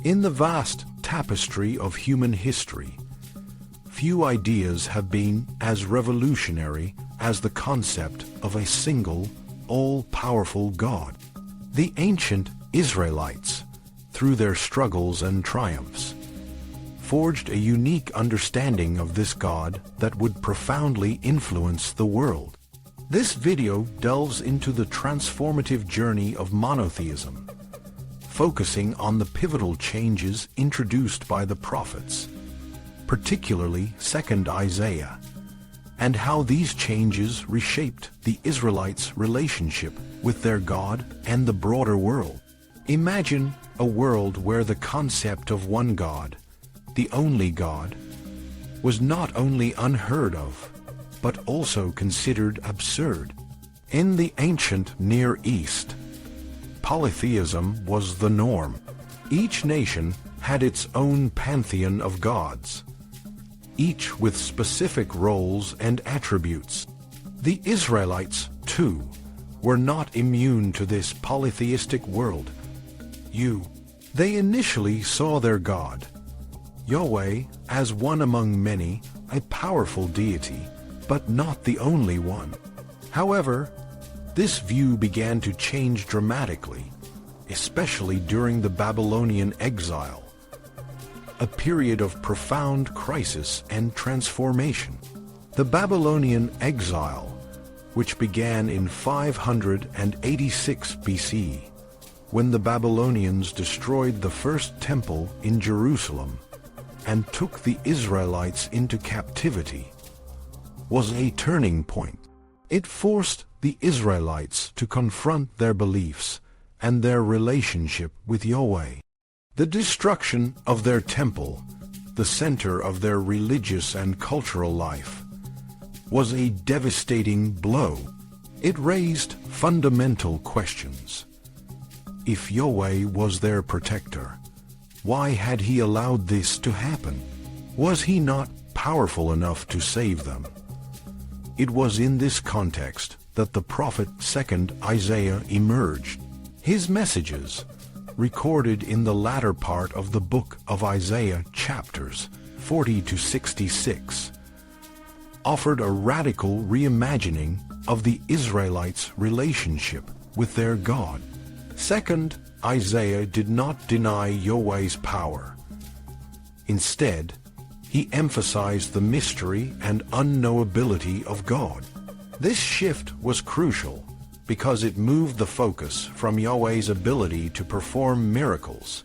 In the vast tapestry of human history, few ideas have been as revolutionary as the concept of a single, all-powerful God. The ancient Israelites, through their struggles and triumphs, forged a unique understanding of this God that would profoundly influence the world. This video delves into the transformative journey of monotheism, focusing on the pivotal changes introduced by the prophets, particularly 2nd Isaiah, and how these changes reshaped the Israelites' relationship with their God and the broader world. Imagine a world where the concept of one God, the only God, was not only unheard of, but also considered absurd. In the ancient Near East, polytheism was the norm. Each nation had its own pantheon of gods, each with specific roles and attributes. The Israelites, too, were not immune to this polytheistic world. They initially saw their God, Yahweh, as one among many, a powerful deity, but not the only one. However, this view began to change dramatically, especially during the Babylonian Exile, a period of profound crisis and transformation. The Babylonian Exile, which began in 586 BC, when the Babylonians destroyed the first temple in Jerusalem and took the Israelites into captivity, was a turning point. It forced the Israelites to confront their beliefs and their relationship with Yahweh. The destruction of their temple, the center of their religious and cultural life, was a devastating blow. It raised fundamental questions. If Yahweh was their protector, why had he allowed this to happen? Was he not powerful enough to save them? It was in this context that the prophet 2nd Isaiah emerged. His messages, recorded in the latter part of the book of Isaiah chapters 40 to 66, offered a radical reimagining of the Israelites' relationship with their God. 2nd Isaiah did not deny Yahweh's power. Instead, he emphasized the mystery and unknowability of God. This shift was crucial because it moved the focus from Yahweh's ability to perform miracles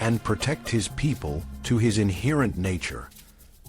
and protect his people to his inherent nature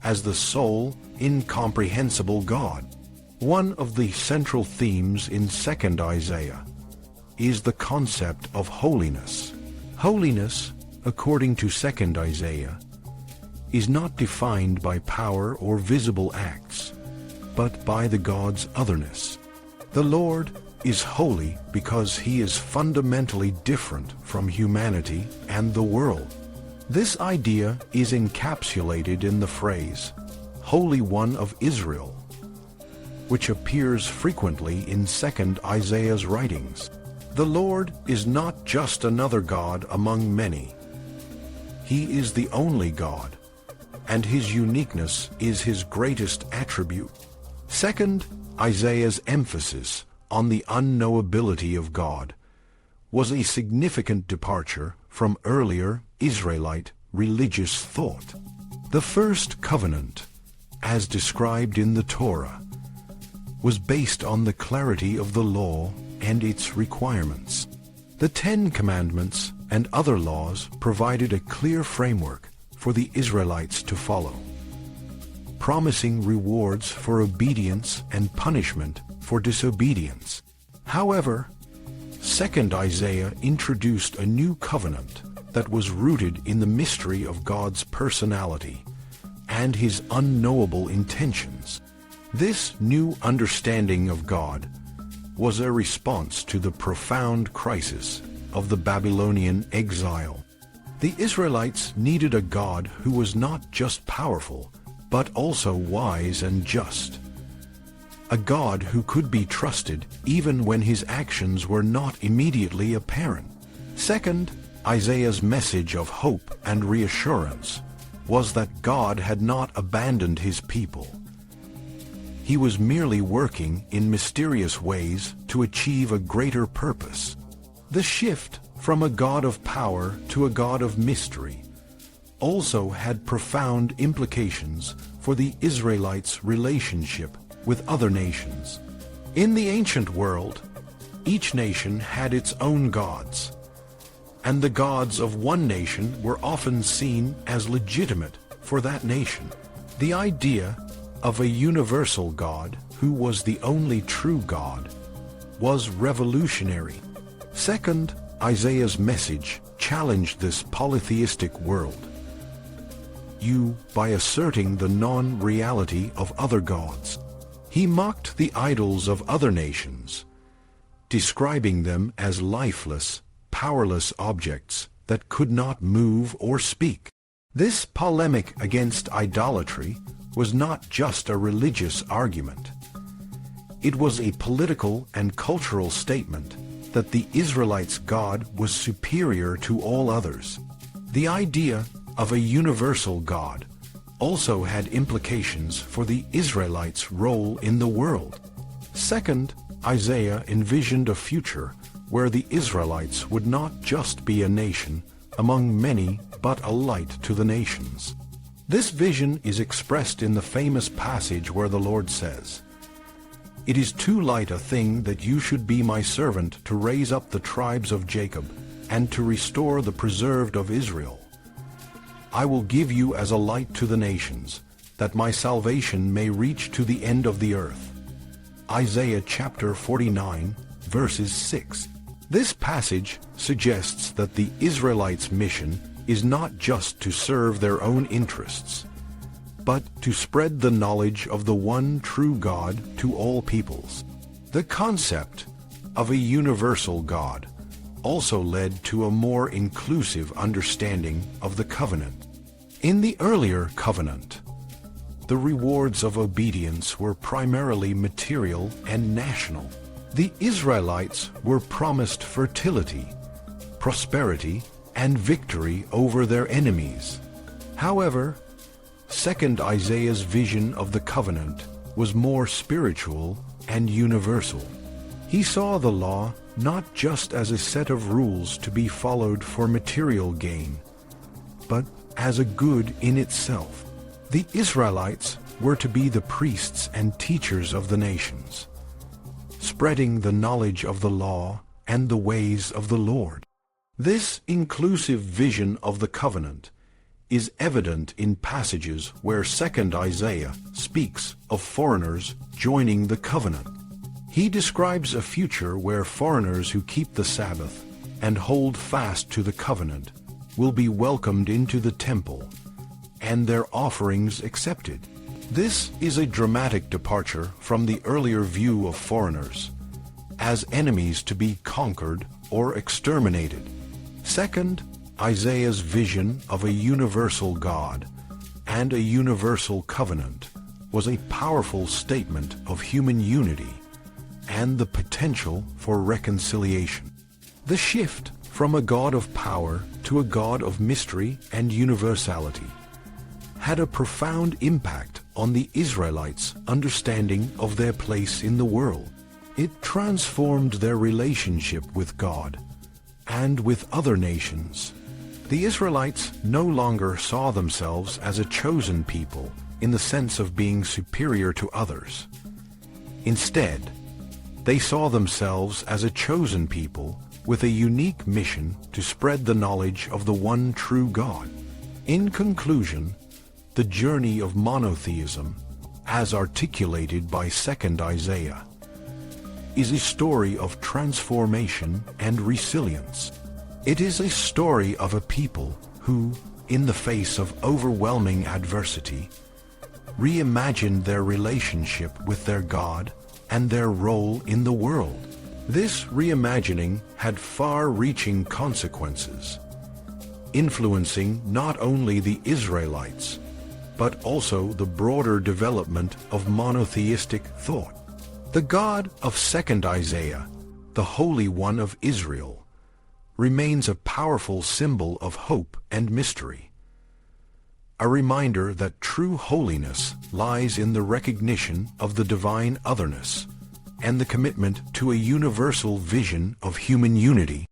as the sole, incomprehensible God. One of the central themes in 2nd Isaiah is the concept of holiness. Holiness, according to 2nd Isaiah, is not defined by power or visible acts, but by the God's otherness. The Lord is holy because he is fundamentally different from humanity and the world. This idea is encapsulated in the phrase, Holy One of Israel, which appears frequently in 2nd Isaiah's writings. The Lord is not just another God among many. He is the only God, and his uniqueness is his greatest attribute. 2nd Isaiah's emphasis on the unknowability of God was a significant departure from earlier Israelite religious thought. The first covenant, as described in the Torah, was based on the clarity of the law and its requirements. The 10 Commandments and other laws provided a clear framework for the Israelites to follow, promising rewards for obedience and punishment for disobedience. However, 2nd Isaiah introduced a new covenant that was rooted in the mystery of God's personality and his unknowable intentions. This new understanding of God was a response to the profound crisis of the Babylonian exile. The Israelites needed a God who was not just powerful, but also wise and just. A God who could be trusted even when his actions were not immediately apparent. Second, Isaiah's message of hope and reassurance was that God had not abandoned his people. He was merely working in mysterious ways to achieve a greater purpose. The shift from a God of power to a God of mystery also had profound implications for the Israelites' relationship with other nations. In the ancient world, each nation had its own gods, and the gods of one nation were often seen as legitimate for that nation. The idea of a universal God who was the only true God was revolutionary. Second, Isaiah's message challenged this polytheistic world. By asserting the non-reality of other gods, he mocked the idols of other nations, describing them as lifeless, powerless objects that could not move or speak. This polemic against idolatry was not just a religious argument. It was a political and cultural statement that the Israelites' God was superior to all others. The idea of a universal God also had implications for the Israelites' role in the world. Second, Isaiah envisioned a future where the Israelites would not just be a nation among many, but a light to the nations. This vision is expressed in the famous passage where the Lord says, "It is too light a thing that you should be my servant to raise up the tribes of Jacob and to restore the preserved of Israel. I will give you as a light to the nations, that my salvation may reach to the end of the earth." Isaiah chapter 49, verses 6. This passage suggests that the Israelites' mission is not just to serve their own interests, but to spread the knowledge of the one true God to all peoples. The concept of a universal God also led to a more inclusive understanding of the covenant. In the earlier covenant, the rewards of obedience were primarily material and national. The Israelites were promised fertility, prosperity, and victory over their enemies. However, Second Isaiah's vision of the covenant was more spiritual and universal. He saw the law not just as a set of rules to be followed for material gain, but as a good in itself. The Israelites were to be the priests and teachers of the nations, spreading the knowledge of the law and the ways of the Lord. This inclusive vision of the covenant is evident in passages where Second Isaiah speaks of foreigners joining the covenant. He describes a future where foreigners who keep the Sabbath and hold fast to the covenant will be welcomed into the temple and their offerings accepted. This is a dramatic departure from the earlier view of foreigners as enemies to be conquered or exterminated. Second, Isaiah's vision of a universal God and a universal covenant was a powerful statement of human unity and the potential for reconciliation. The shift from a God of power to a God of mystery and universality had a profound impact on the Israelites' understanding of their place in the world. It transformed their relationship with God and with other nations. The Israelites no longer saw themselves as a chosen people in the sense of being superior to others. Instead, they saw themselves as a chosen people with a unique mission to spread the knowledge of the one true God. In conclusion, the journey of monotheism, as articulated by Second Isaiah, is a story of transformation and resilience. It is a story of a people who, in the face of overwhelming adversity, reimagined their relationship with their God and their role in the world. This reimagining had far-reaching consequences, influencing not only the Israelites, but also the broader development of monotheistic thought. The God of Second Isaiah, the Holy One of Israel, remains a powerful symbol of hope and mystery. A reminder that true holiness lies in the recognition of the divine otherness and the commitment to a universal vision of human unity.